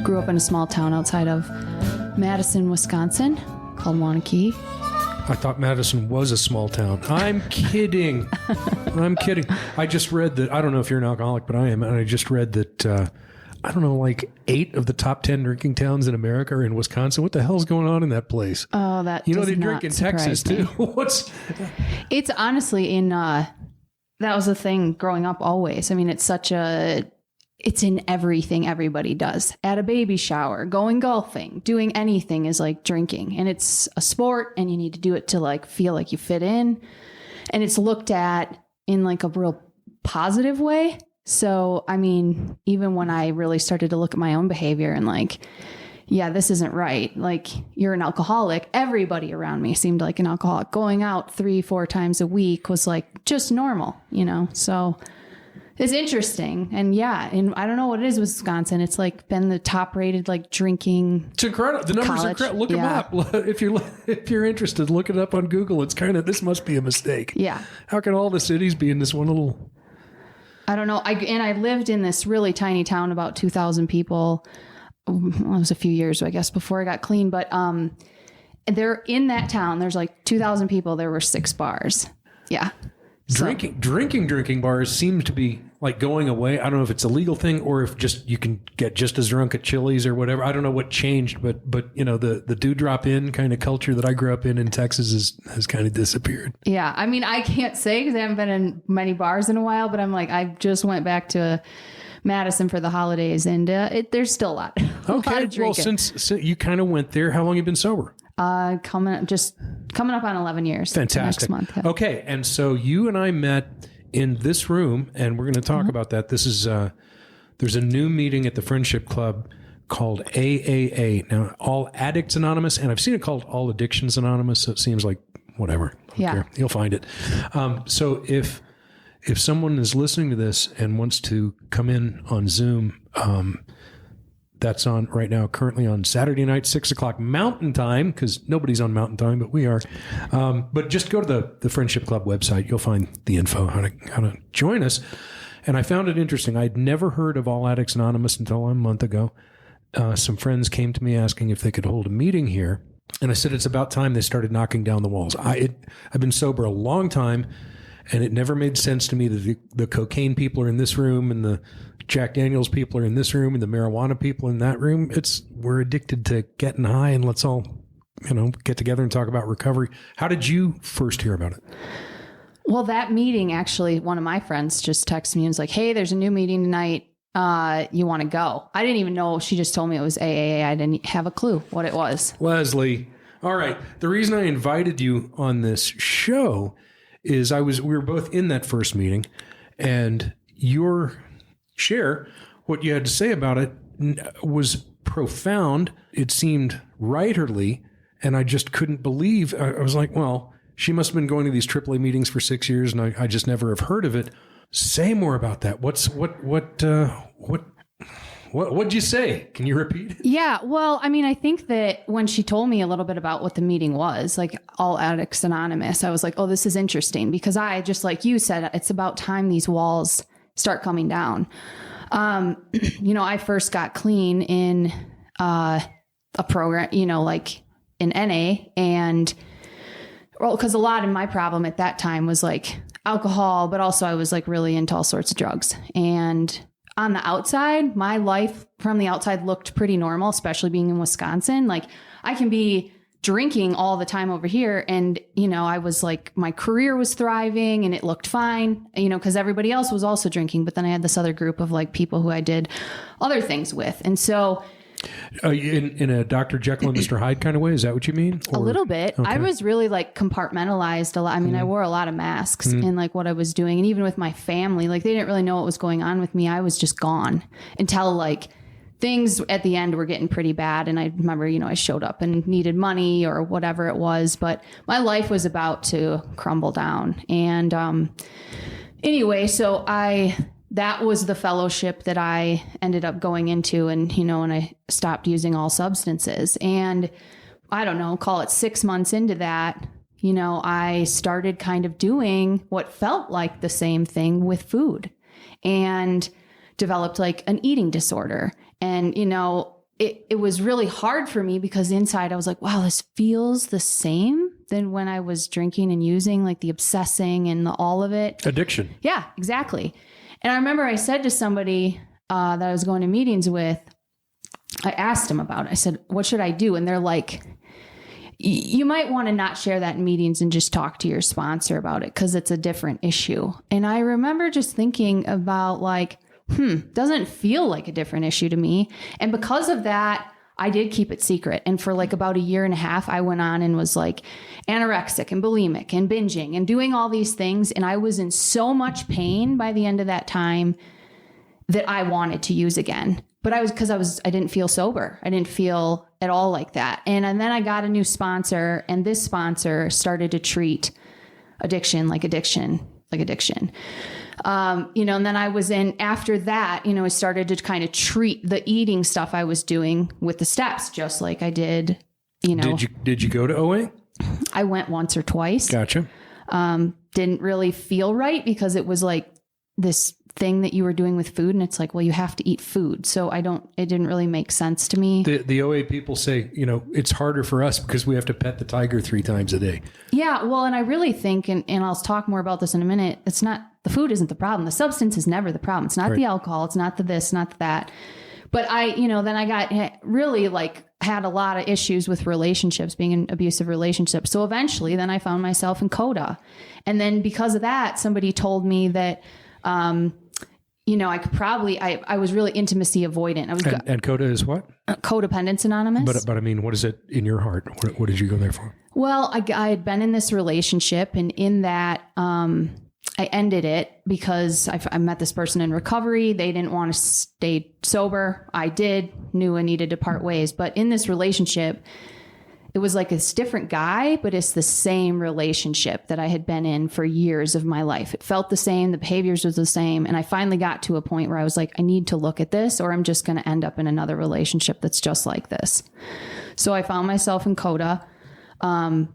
Grew up in a small town outside of Madison, Wisconsin, called Waunakee. I thought Madison was a small town. I'm kidding. I'm kidding. I just read that, I don't know if you're an alcoholic, but I am. And I just read that, I don't know, like 8 of the top 10 drinking towns in America are in Wisconsin. What the hell's going on in that place? Oh, that You know, does they not drink in Texas surprise too. me. It's honestly that was the thing growing up always. I mean, it's in everything everybody does. At a baby shower, going golfing, doing anything is like drinking. And it's a sport and you need to do it to like feel like you fit in. And it's looked at in like a real positive way. So, I mean, even when I really started to look at my own behavior and like, yeah, this isn't right. Like, you're an alcoholic. Everybody around me seemed like an alcoholic. Going out 3-4 times a week was like just normal, you know? So it's interesting. And yeah, and I don't know what it is with Wisconsin. It's like been the top rated like drinking. It's incredible. The numbers are incredible. Look them up. If you're interested, look it up on Google. It's kind of, this must be a mistake. Yeah. How can all the cities be in this one little... I don't know. I lived in this really tiny town, about 2,000 people. Well, it was a few years, I guess, before I got clean. But there in that town, there's like 2,000 people. There were 6 bars. Yeah. Drinking bars seem to be like going away. I don't know if it's a legal thing or if just you can get just as drunk at Chili's or whatever. I don't know what changed, but you know, the do drop in kind of culture that I grew up in Texas has kind of disappeared. Yeah. I mean, I can't say because I haven't been in many bars in a while, but I'm like, I just went back to Madison for the holidays and there's still a lot. Okay. Well, since you kind of went there, how long have you been sober? Coming up on 11 years. Fantastic. Next month. Yeah. Okay. And so you and I met in this room and we're going to talk about that. This is, there's a new meeting at the Friendship Club called AAA. Now, All Addicts Anonymous, and I've seen it called All Addictions Anonymous. So it seems like whatever. Yeah. You'll find it. So if someone is listening to this and wants to come in on Zoom, that's on right now, currently on Saturday night, 6:00 Mountain Time, because nobody's on Mountain Time, but we are. But just go to the Friendship Club website. You'll find the info, how to join us. And I found it interesting. I'd never heard of All Addicts Anonymous until a month ago. Some friends came to me asking if they could hold a meeting here. And I said, it's about time they started knocking down the walls. I've been sober a long time, and it never made sense to me that the cocaine people are in this room and the Jack Daniels people are in this room and the marijuana people in that room. We're addicted to getting high, and let's all, get together and talk about recovery. How did you first hear about it? Well, that meeting, actually, one of my friends just texted me and was like, hey, there's a new meeting tonight. You want to go? I didn't even know. She just told me it was AAA. I didn't have a clue what it was. Leslie. All right. The reason I invited you on this show is we were both in that first meeting, and share what you had to say about it was profound. It seemed writerly, and I just couldn't believe. I was like, well, she must have been going to these AAA meetings for 6 years, and I just never have heard of it. Say more about that. What'd you say? Can you repeat? Yeah. Well, I mean, I think that when she told me a little bit about what the meeting was, like All Addicts Anonymous, I was like, oh, this is interesting, because just like you said, it's about time these walls start coming down. I first got clean in a program, like in NA, and because a lot of my problem at that time was like alcohol, but also I was like really into all sorts of drugs. And on the outside, my life from the outside looked pretty normal, especially being in Wisconsin. Like, I can be drinking all the time over here, and I was like, my career was thriving and it looked fine, because everybody else was also drinking. But then I had this other group of like people who I did other things with, and so in a Dr. Jekyll and Mr. Hyde kind of way, is that what you mean? A little bit. Okay. I was really like compartmentalized a lot. I mean, I wore a lot of masks in like what I was doing, and even with my family, like they didn't really know what was going on with me. I was just gone until like things at the end were getting pretty bad. And I remember, I showed up and needed money or whatever it was, but my life was about to crumble down. And anyway, so that was the fellowship that I ended up going into, and, and I stopped using all substances. And I don't know, call it 6 months into that, I started kind of doing what felt like the same thing with food. And developed like an eating disorder. And, it was really hard for me because inside I was like, wow, this feels the same than when I was drinking and using, like the obsessing and all of it. Addiction. Yeah, exactly. And I remember I said to somebody that I was going to meetings with, I asked them about it. I said, what should I do? And they're like, you might want to not share that in meetings and just talk to your sponsor about it because it's a different issue. And I remember just thinking about like, doesn't feel like a different issue to me. And because of that, I did keep it secret. And for like about a year and a half, I went on and was like anorexic and bulimic and binging and doing all these things. And I was in so much pain by the end of that time that I wanted to use again. But I didn't feel sober. I didn't feel at all like that. And then I got a new sponsor, and this sponsor started to treat addiction like addiction. And then I was after that, I started to kind of treat the eating stuff I was doing with the steps, just like I did, Did you go to OA? I went once or twice. Gotcha. Didn't really feel right because it was like this thing that you were doing with food. And it's like, well, you have to eat food. So it didn't really make sense to me. The OA people say, it's harder for us because we have to pet the tiger 3 times a day. Yeah. Well, and I really think, and I'll talk more about this in a minute. It's not, the food isn't the problem. The substance is never the problem. It's not the alcohol. It's not the this, not the that. But then I got really like had a lot of issues with relationships, being in abusive relationships. So eventually then I found myself in CODA. And then because of that, somebody told me that, I could probably, I was really intimacy avoidant. And CODA is what? Codependence Anonymous. But I mean, what is it in your heart? What did you go there for? Well, I had been in this relationship, and in that, I ended it because I met this person in recovery. They didn't want to stay sober. I did, knew I needed to part ways. But in this relationship, it was like this different guy, but it's the same relationship that I had been in for years of my life. It felt the same. The behaviors was the same. And I finally got to a point where I was like, I need to look at this, or I'm just going to end up in another relationship that's just like this. So I found myself in CODA,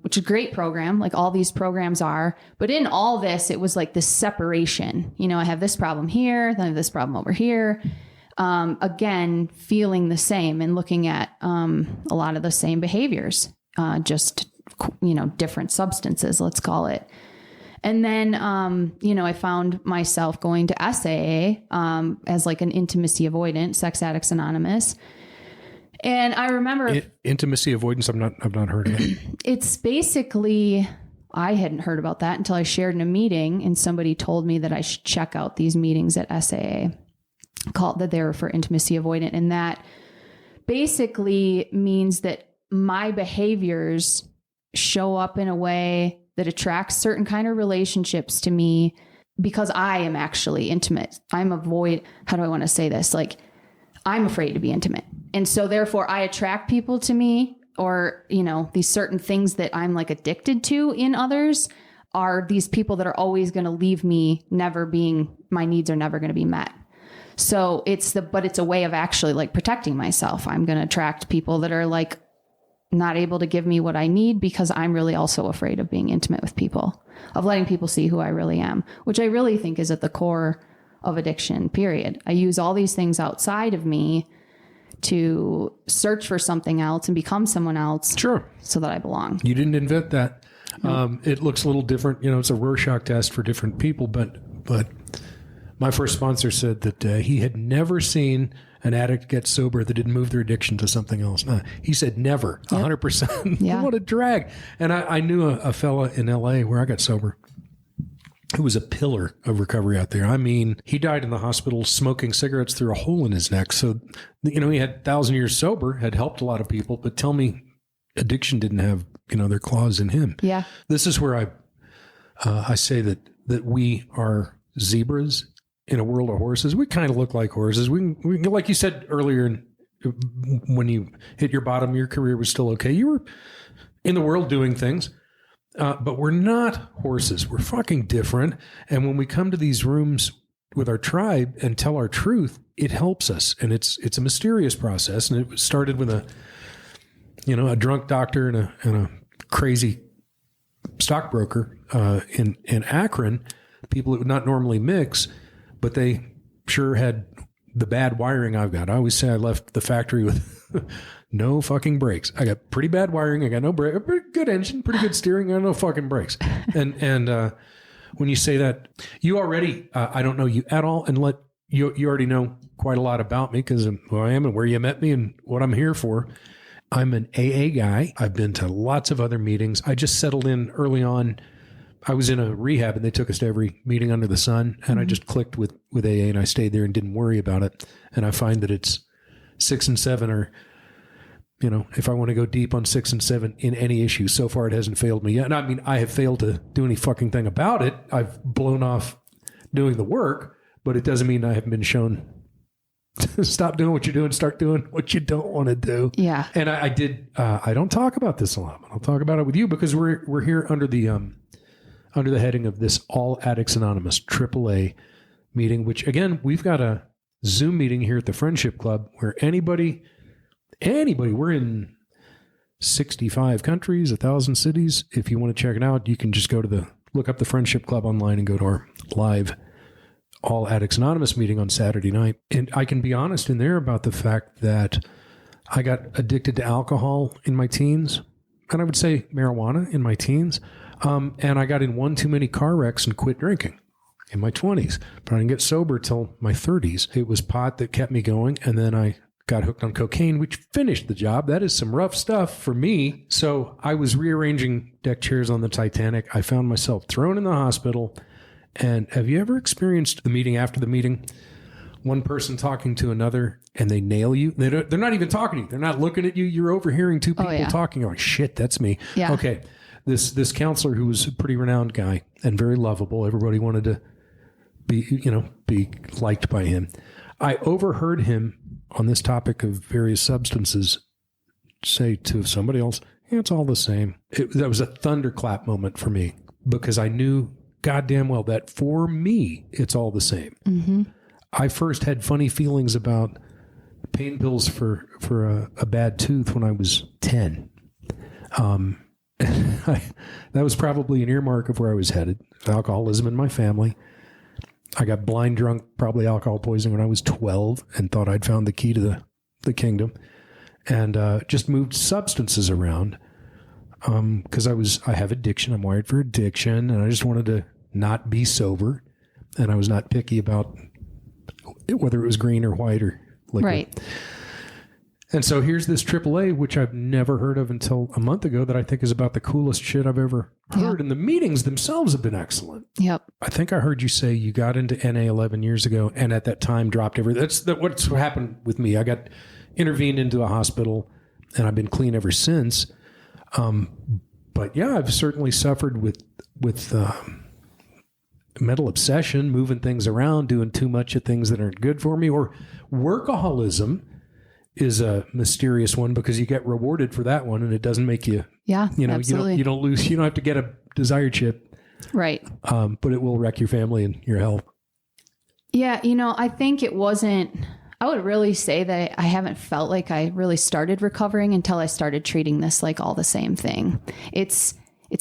which is a great program, like all these programs are. But in all this, it was like this separation. I have this problem here, then I have this problem over here. Again, feeling the same and looking at a lot of the same behaviors, just, different substances, let's call it. And then, I found myself going to SAA as like an intimacy avoidant, Sex Addicts Anonymous. And I remember intimacy avoidance. I've not heard of it. It's basically, I hadn't heard about that until I shared in a meeting, and somebody told me that I should check out these meetings at SAA. Called that they were for intimacy avoidant. And that basically means that my behaviors show up in a way that attracts certain kind of relationships to me because I am actually intimate. How do I want to say this? Like, I'm afraid to be intimate. And so therefore I attract people to me, or, these certain things that I'm like addicted to in others are these people that are always going to leave me my needs are never going to be met. So it's a way of actually like protecting myself. I'm going to attract people that are like not able to give me what I need because I'm really also afraid of being intimate with people, of letting people see who I really am, which I really think is at the core of addiction, period. I use all these things outside of me to search for something else and become someone else. Sure. So that I belong. You didn't invent that. No. It looks a little different. It's a Rorschach test for different people, but my first sponsor said that he had never seen an addict get sober that didn't move their addiction to something else. He said never, 100%. Yeah. What a drag. And I knew a fella in LA where I got sober who was a pillar of recovery out there. I mean, he died in the hospital smoking cigarettes through a hole in his neck. So, he had 1,000 years sober, had helped a lot of people, but tell me addiction didn't have, their claws in him. Yeah. This is where I say that we are zebras in a world of horses. We kind of look like horses. We like you said earlier, when you hit your bottom, your career was still okay. You were in the world doing things, but we're not horses. We're fucking different. And when we come to these rooms with our tribe and tell our truth, it helps us. And it's a mysterious process. And it started with a drunk doctor and a crazy stockbroker in Akron, people that would not normally mix. But they sure had the bad wiring I've got. I always say I left the factory with no fucking brakes. I got pretty bad wiring. I got no brake, a pretty good engine, pretty good steering. I got no fucking brakes. And when you say that, you already, I don't know you at all, and you already know quite a lot about me because of who I am and where you met me and what I'm here for. I'm an AA guy. I've been to lots of other meetings. I just settled in early on. I was in a rehab and they took us to every meeting under the sun, and I just clicked with AA and I stayed there and didn't worry about it. And I find that it's 6 and 7 or, if I want to go deep on 6 and 7 in any issue, so far it hasn't failed me yet. And I mean, I have failed to do any fucking thing about it. I've blown off doing the work, but it doesn't mean I haven't been shown to stop doing what you're doing, start doing what you don't want to do. Yeah. And I did, I don't talk about this a lot, but I'll talk about it with you because we're here under the heading of this All Addicts Anonymous AAA meeting, which again, we've got a Zoom meeting here at the Friendship Club where anybody, we're in 65 countries, 1,000 cities. If you want to check it out, you can just look up the Friendship Club online and go to our live All Addicts Anonymous meeting on Saturday night. And I can be honest in there about the fact that I got addicted to alcohol in my teens, and I would say marijuana in my teens. And I got in one too many car wrecks and quit drinking in my 20s, but I didn't get sober till my 30s. It was pot that kept me going. And then I got hooked on cocaine, which finished the job. That is some rough stuff for me. So I was rearranging deck chairs on the Titanic. I found myself thrown in the hospital. And have you ever experienced the meeting after the meeting? One person talking to another and they nail you. They're not even talking to you. They're not looking at you. You're overhearing two people talking. You're like, shit, that's me. Yeah. Okay. This counselor who was a pretty renowned guy and very lovable. Everybody wanted to be liked by him. I overheard him on this topic of various substances say to somebody else, yeah, it's all the same. That was a thunderclap moment for me because I knew goddamn well that for me, it's all the same. Mm-hmm. I first had funny feelings about pain pills for a bad tooth when I was 10. That was probably an earmark of where I was headed. Alcoholism in my family. I got blind drunk, probably alcohol poisoning when I was 12 and thought I'd found the key to the kingdom, and just moved substances around because I have addiction. I'm wired for addiction, and I just wanted to not be sober, and I was not picky about whether it was green or white or liquid. Right. And so here's this AAA, which I've never heard of until a month ago, that I think is about the coolest shit I've ever heard. And the meetings themselves have been excellent. Yep. I think I heard you say you got into NA 11 years ago and at that time dropped everything. That's what's happened with me. I got intervened into a hospital and I've been clean ever since. But yeah, I've certainly suffered with mental obsession, moving things around, doing too much of things that aren't good for me, or workaholism is a mysterious one because you get rewarded for that one and it doesn't make you, absolutely. you don't lose, you don't have to get a desired chip. Right. But it will wreck your family and your health. Yeah. I think I would really say that I haven't felt like I really started recovering until I started treating this like all the same thing. It's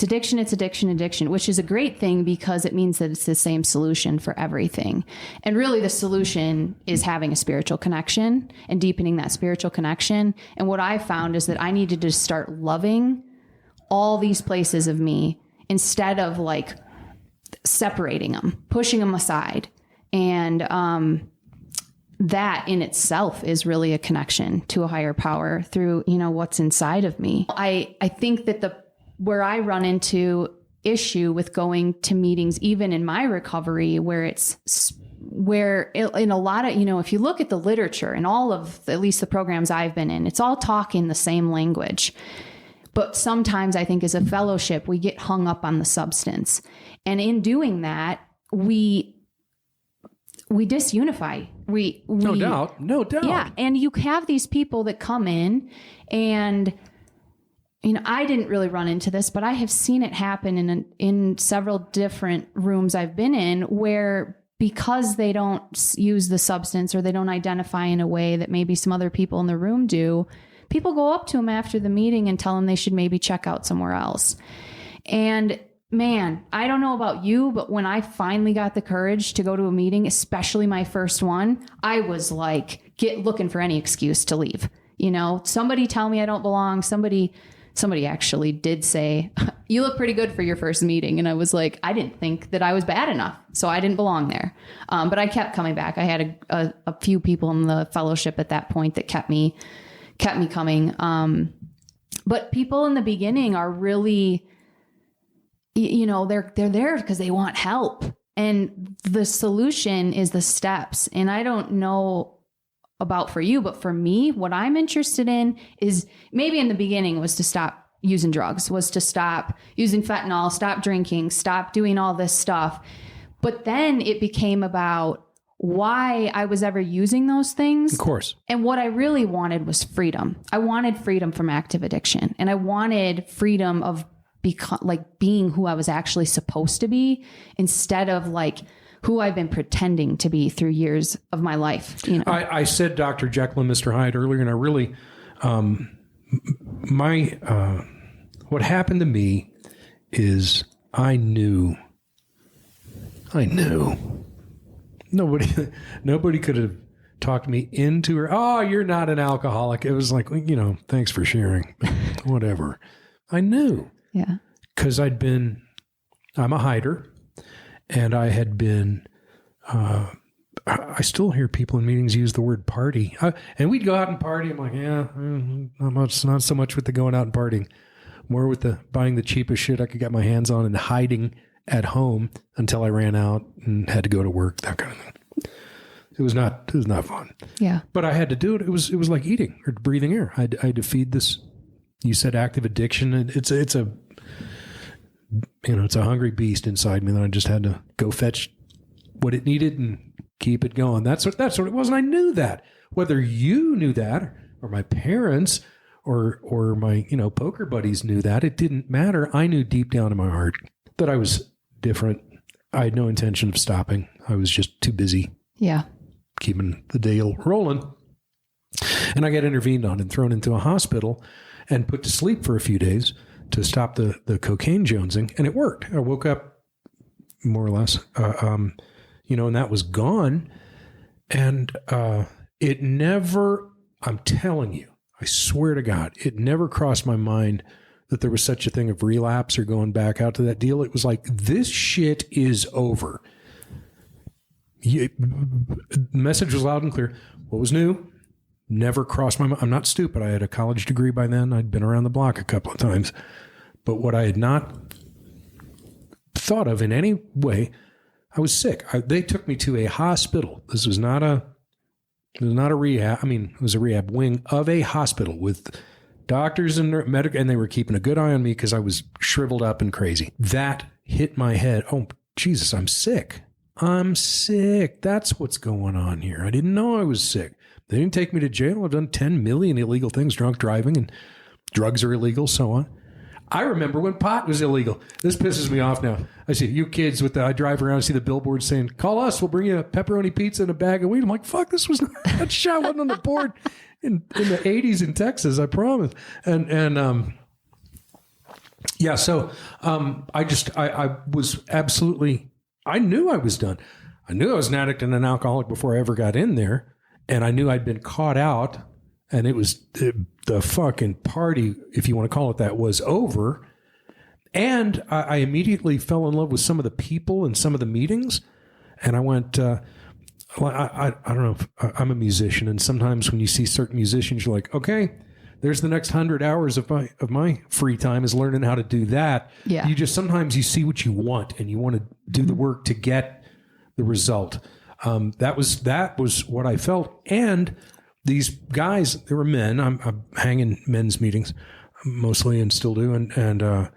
addiction, which is a great thing because it means that it's the same solution for everything. And really the solution is having a spiritual connection and deepening that spiritual connection. And what I found is that I needed to start loving all these places of me instead of like separating them, pushing them aside. And that in itself is really a connection to a higher power through, what's inside of me. I think that where I run into issue with going to meetings, even in my recovery, where in a lot of, if you look at the literature and all of at least the programs I've been in, it's all talking the same language. But sometimes I think as a fellowship, we get hung up on the substance. And in doing that, we disunify. No doubt. Yeah. And you have these people that come in and, I didn't really run into this, but I have seen it happen in several different rooms I've been in where because they don't use the substance or they don't identify in a way that maybe some other people in the room do, people go up to them after the meeting and tell them they should maybe check out somewhere else. And man, I don't know about you, but when I finally got the courage to go to a meeting, especially my first one, I was like, looking for any excuse to leave. You know, somebody tell me I don't belong. Somebody actually did say, you look pretty good for your first meeting. And I was like, I didn't think that I was bad enough, so I didn't belong there. But I kept coming back. I had a few people in the fellowship at that point that kept me coming. But people in the beginning are really, you know, they're there because they want help. And the solution is the steps. And I don't know about for you, but for me, what I'm interested in is maybe in the beginning was to stop using drugs, was to stop using fentanyl, stop drinking, stop doing all this stuff. But then it became about why I was ever using those things. Of course. And what I really wanted was freedom. I wanted freedom from active addiction, and I wanted freedom of being who I was actually supposed to be, instead of like who I've been pretending to be through years of my life. You know? I said Dr. Jekyll and Mr. Hyde earlier, and I really, what happened to me is I knew nobody could have talked me into her. Oh, you're not an alcoholic. It was like, you know, thanks for sharing, whatever. I knew. Yeah. Cause I'm a hider. And I had been, I still hear people in meetings use the word party. And we'd go out and party. I'm like, yeah, not so much with the going out and partying, more with the buying the cheapest shit I could get my hands on and hiding at home until I ran out and had to go to work, that kind of thing. It was not fun. Yeah. But I had to do it. It was like eating or breathing air. I had to feed this, you said active addiction. It's a hungry beast inside me that I just had to go fetch what it needed and keep it going. That's what it was. And I knew that. Whether you knew that or my parents or my, poker buddies knew that, it didn't matter. I knew deep down in my heart that I was different. I had no intention of stopping. I was just too busy. Yeah. Keeping the deal rolling. And I got intervened on and thrown into a hospital and put to sleep for a few days to stop the cocaine jonesing, and it worked. I woke up more or less, and that was gone. And it never, I'm telling you, I swear to God, it never crossed my mind that there was such a thing of relapse or going back out to that deal. It was like, this shit is over. The message was loud and clear. What was new? Never crossed my mind. I'm not stupid. I had a college degree by then. I'd been around the block a couple of times. But what I had not thought of in any way, I was sick. They took me to a hospital. This was not a rehab. I mean, it was a rehab wing of a hospital with doctors and medical, and they were keeping a good eye on me because I was shriveled up and crazy. That hit my head. Oh, Jesus, I'm sick. I'm sick. That's what's going on here. I didn't know I was sick. They didn't take me to jail. I've done 10 million illegal things, drunk driving, and drugs are illegal, so on. I remember when pot was illegal. This pisses me off now. I see you kids I drive around and see the billboards saying, call us, we'll bring you a pepperoni pizza and a bag of weed. I'm like, fuck, that shit wasn't on the board in the 80s in Texas, I promise. I was absolutely, I knew I was done. I knew I was an addict and an alcoholic before I ever got in there. And I knew I'd been caught out, and it was the fucking party, if you want to call it that, was over. And I immediately fell in love with some of the people and some of the meetings. And I went, I don't know, I'm a musician. And sometimes when you see certain musicians, you're like, okay, there's the next 100 hours of my free time is learning how to do that. Yeah. Sometimes you see what you want and you want to do the work to get the result. That was what I felt. And these guys, they were men. I'm hanging men's meetings mostly and still do. And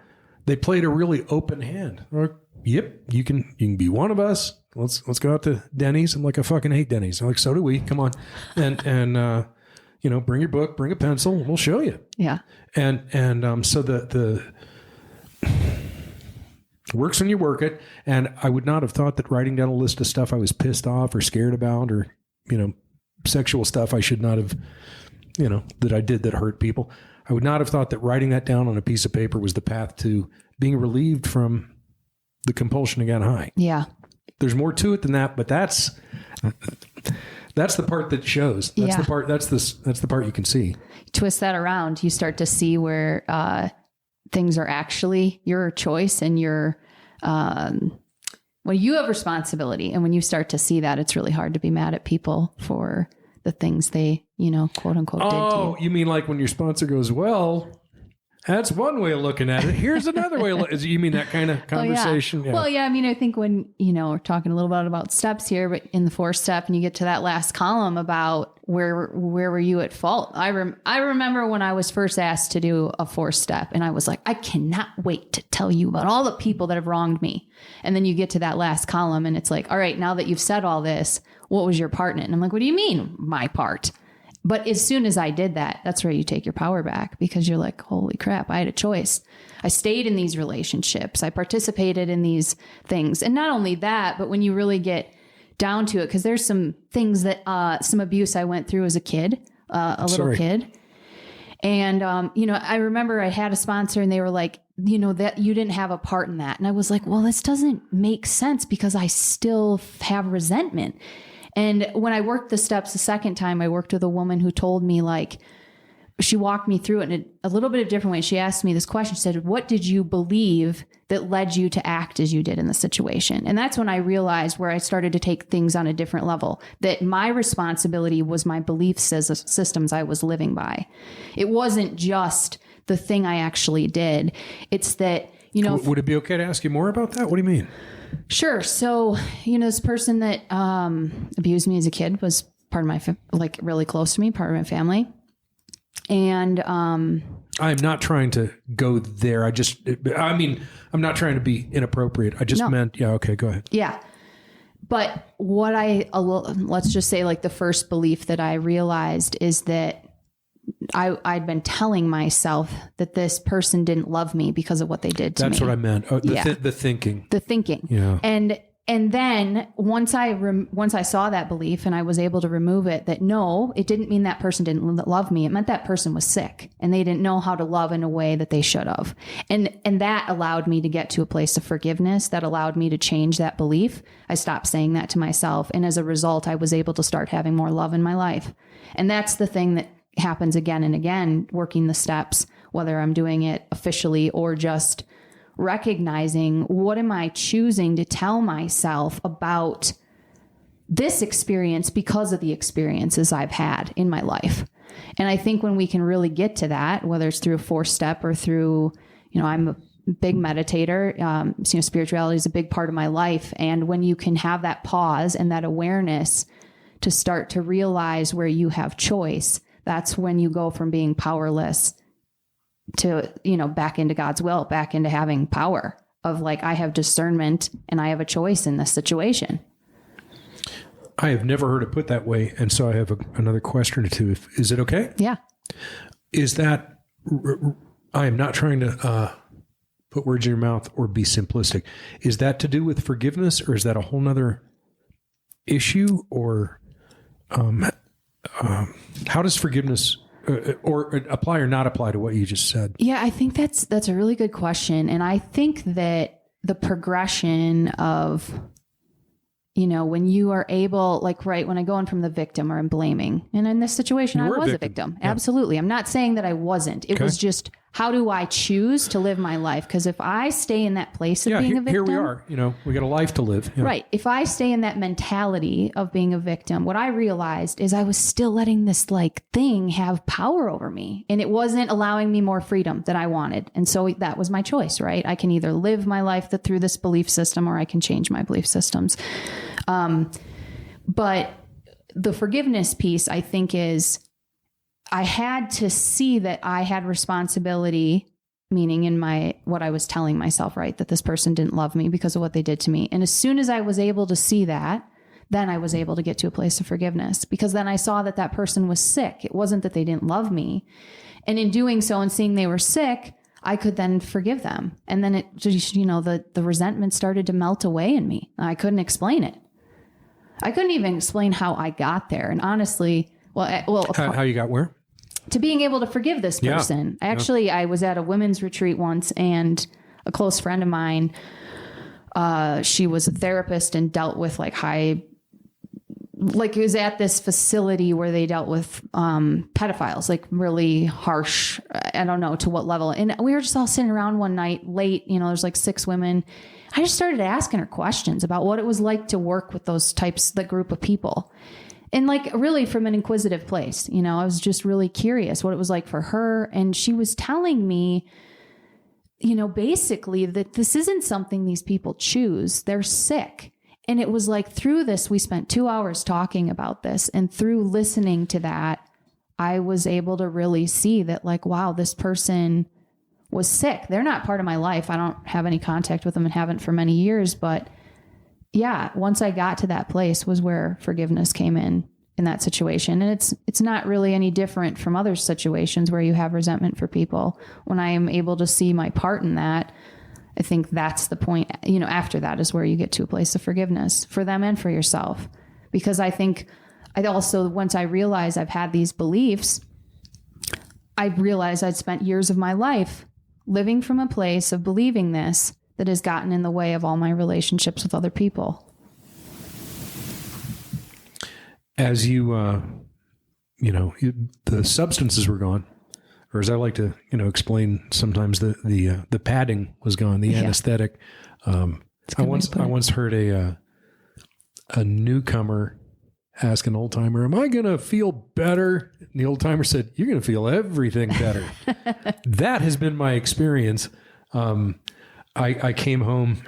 they played a really open hand. Like, yep, you can be one of us. Let's go out to Denny's. I'm like, I fucking hate Denny's. I'm like, so do we. Come on. And bring your book, bring a pencil, and we'll show you. Yeah. And so the works when you work it. And I would not have thought that writing down a list of stuff I was pissed off or scared about or, sexual stuff I should not have, that I did that hurt people. I would not have thought that writing that down on a piece of paper was the path to being relieved from the compulsion to get high. Yeah. There's more to it than that, but that's the part that shows. That's the part. That's the part you can see. Twist that around, you start to see where things are actually your choice and your when you have responsibility. And when you start to see that, it's really hard to be mad at people for the things they, quote unquote, did to you. Oh, you mean like when your sponsor goes, well, that's one way of looking at it. Here's another way of looking. You mean that kind of conversation? Yeah. Well, yeah. I mean, I think when, we're talking a little bit about steps here, but in the 4th step and you get to that last column about where were you at fault? I remember when I was first asked to do a 4th step and I was like, I cannot wait to tell you about all the people that have wronged me. And then you get to that last column and it's like, all right, now that you've said all this, what was your part in it? And I'm like, what do you mean my part? But as soon as I did that, that's where you take your power back because you're like, holy crap, I had a choice. I stayed in these relationships. I participated in these things. And not only that, but when you really get down to it, because there's some things that, some abuse I went through as a kid, little kid. And, I remember I had a sponsor and they were like, that you didn't have a part in that. And I was like, well, this doesn't make sense because I still have resentment. And when I worked the steps the second time, I worked with a woman who told me, like, she walked me through it in a little bit of a different way. She asked me this question. She said, what did you believe that led you to act as you did in the situation? And that's when I realized where I started to take things on a different level, that my responsibility was my belief systems I was living by. It wasn't just the thing I actually did. It's that, Would it be okay to ask you more about that? What do you mean? Sure. So, this person that abused me as a kid was part of my, really close to me, part of my family. And I'm not trying to go there. I'm not trying to be inappropriate. I just meant, okay, go ahead. Yeah. But what let's just say the first belief that I realized is that I'd been telling myself that this person didn't love me because of what they did to me. That's what I meant. Oh, the thinking. The thinking. Yeah. And then once I saw that belief and I was able to remove it, that no, it didn't mean that person didn't love me. It meant that person was sick and they didn't know how to love in a way that they should have. And that allowed me to get to a place of forgiveness. That allowed me to change that belief. I stopped saying that to myself. And as a result, I was able to start having more love in my life. And that's the thing that happens again and again, working the steps, whether I'm doing it officially or just recognizing what am I choosing to tell myself about this experience because of the experiences I've had in my life. And I think when we can really get to that, whether it's through a 4th step or through, I'm a big meditator, spirituality is a big part of my life. And when you can have that pause and that awareness to start to realize where you have choice, that's when you go from being powerless to, back into God's will, back into having power of I have discernment and I have a choice in this situation. I have never heard it put that way. And so I have another question or two. Is it okay? Yeah. Is that, I am not trying to put words in your mouth or be simplistic. Is that to do with forgiveness or is that a whole nother issue or, how does forgiveness or apply or not apply to what you just said? Yeah, I think that's a really good question. And I think that the progression of, when you are able, when I go in from the victim or I'm blaming, and in this situation, I was a victim. Yeah. Absolutely. I'm not saying that I wasn't. It was just, how do I choose to live my life? Because if I stay in that place of being a victim. Here we are, we got a life to live. Yeah. Right. If I stay in that mentality of being a victim, what I realized is I was still letting this thing have power over me. And it wasn't allowing me more freedom that I wanted. And so that was my choice, right? I can either live my life through this belief system or I can change my belief systems. But the forgiveness piece, I think, is I had to see that I had responsibility, meaning in what I was telling myself, right? That this person didn't love me because of what they did to me. And as soon as I was able to see that, then I was able to get to a place of forgiveness because then I saw that that person was sick. It wasn't that they didn't love me. And in doing so and seeing they were sick, I could then forgive them. And then it just, the resentment started to melt away in me. I couldn't explain it. I couldn't even explain how I got there. And honestly, how you got where? To being able to forgive this person. Yeah. Actually, I was at a women's retreat once and a close friend of mine She was a therapist and dealt with like it was at this facility where they dealt with pedophiles, like really harsh. I don't know to what level. And we were just all sitting around one night late, there's like 6 women. I just started asking her questions about what it was like to work with the group of people. And like really from an inquisitive place, I was just really curious what it was like for her. And she was telling me, basically that this isn't something these people choose. They're sick. And it was like through this, we spent 2 hours talking about this. And through listening to that, I was able to really see that like, wow, this person was sick. They're not part of my life. I don't have any contact with them and haven't for many years. But yeah, once I got to that place was where forgiveness came in that situation. And it's not really any different from other situations where you have resentment for people. When I am able to see my part in that, I think that's the point, after that is where you get to a place of forgiveness for them and for yourself. Because I think once I realized I've had these beliefs, I realized I'd spent years of my life living from a place of believing this that has gotten in the way of all my relationships with other people. As the substances were gone, or as I like to, explain sometimes the padding was gone, the anesthetic. I once heard a newcomer ask an old timer, "Am I going to feel better?" And the old timer said, "You're going to feel everything better." That has been my experience. I came home.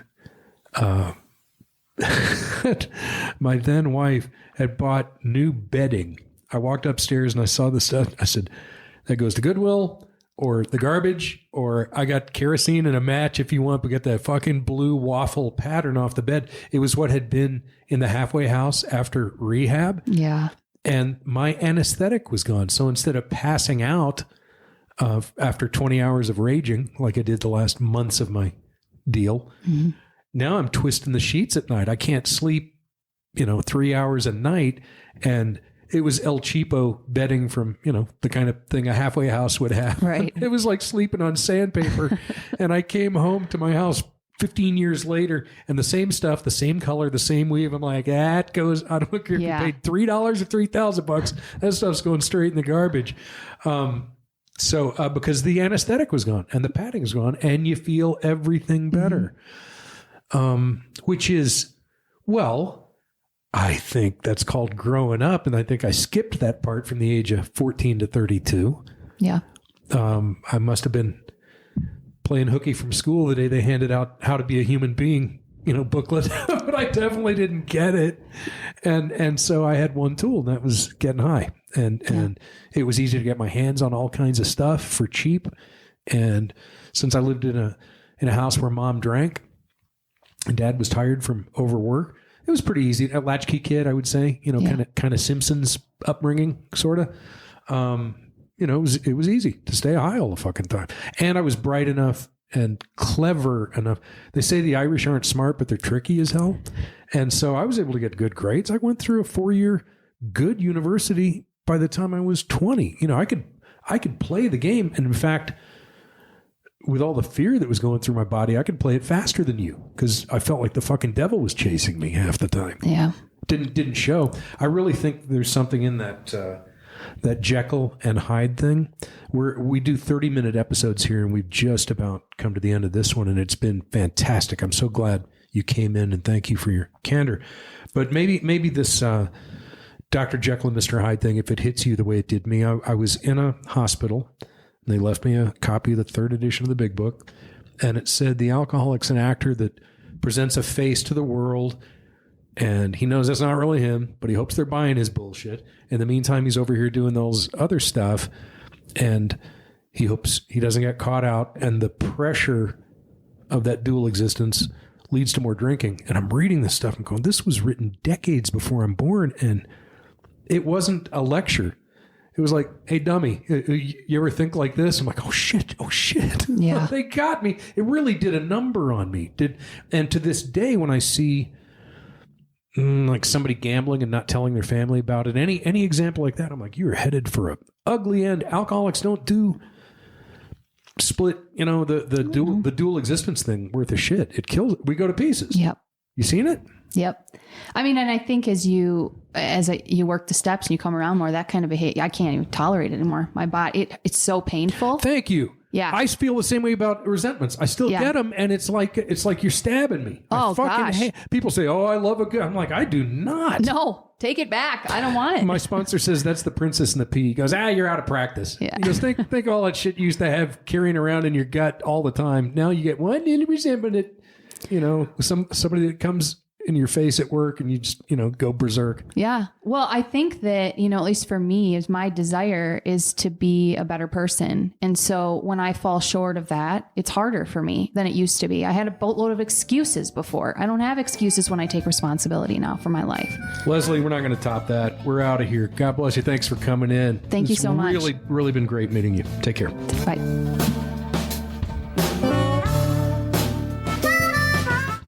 My then wife had bought new bedding. I walked upstairs and I saw the stuff. I said, "That goes to Goodwill or the garbage, or I got kerosene and a match if you want, but get that fucking blue waffle pattern off the bed." It was what had been in the halfway house after rehab. Yeah. And my anesthetic was gone. So instead of passing out after 20 hours of raging, like I did the last months of my deal, now I'm twisting the sheets at night. I can't sleep, 3 hours a night. And it was El Cheapo bedding from, the kind of thing a halfway house would have. Right. It was like sleeping on sandpaper. And I came home to my house 15 years later and the same stuff, the same color, the same weave. I'm like, that goes, I don't care if you paid $3 or $3,000. That stuff's going straight in the garbage. So because the anesthetic was gone and the padding is gone and you feel everything better. Which is, I think that's called growing up. And I think I skipped that part from the age of 14 to 32. Yeah. I must have been playing hooky from school the day they handed out How to Be a Human Being, booklet, but I definitely didn't get it. And so I had one tool, and that was getting high. And it was easy to get my hands on all kinds of stuff for cheap. And since I lived in a house where mom drank and dad was tired from overwork, it was pretty easy. A latchkey kid, I would say, kind of Simpsons upbringing, sort of. It was easy to stay high all the fucking time. And I was bright enough and clever enough. They say the Irish aren't smart, but they're tricky as hell. And so I was able to get good grades. I went through a 4-year good university by the time I was 20. I could play the game. And in fact, with all the fear that was going through my body, I could play it faster than you because I felt like the fucking devil was chasing me half the time. Yeah. Didn't show. I really think there's something in that Jekyll and Hyde thing where we do 30-minute episodes here, and we've just about come to the end of this one, and it's been fantastic. I'm so glad you came in, and thank you for your candor. But maybe this Dr. Jekyll and Mr. Hyde thing, if it hits you the way it did me, I was in a hospital. They left me a copy of the 3rd edition of the Big Book, and it said the alcoholic's an actor that presents a face to the world, and he knows that's not really him, but he hopes they're buying his bullshit. In the meantime, he's over here doing those other stuff, and he hopes he doesn't get caught out, and the pressure of that dual existence leads to more drinking. And I'm reading this stuff and going, this was written decades before I'm born, and it wasn't a lecture. It was like, hey, dummy, you ever think like this? I'm like, oh, shit. Yeah. They got me. It really did a number on me. And to this day, when I see like somebody gambling and not telling their family about it, any example like that, I'm like, you're headed for a ugly end. Alcoholics don't do split, the dual existence thing worth of shit. It kills it. We go to pieces. Yep. You seen it? Yep. I mean, and I think as you work the steps and you come around more, that kind of behavior, I can't even tolerate it anymore. My body, it's so painful. Thank you. Yeah. I feel the same way about resentments. I still get them, and it's like you're stabbing me. Oh, gosh. People say, "Oh, I love a good." I'm like, I do not. No, take it back. I don't want it. My sponsor says that's the Princess and the Pea. He goes, you're out of practice. Yeah. He goes, think all that shit you used to have carrying around in your gut all the time. Now you get one little resentment. Somebody that comes in your face at work and you just, go berserk. Yeah. Well, I think that, at least for me, is my desire is to be a better person. And so when I fall short of that, it's harder for me than it used to be. I had a boatload of excuses before. I don't have excuses when I take responsibility now for my life. Leslie, we're not going to top that. We're out of here. God bless you. Thanks for coming in. Thank you so much. It's really, really been great meeting you. Take care. Bye.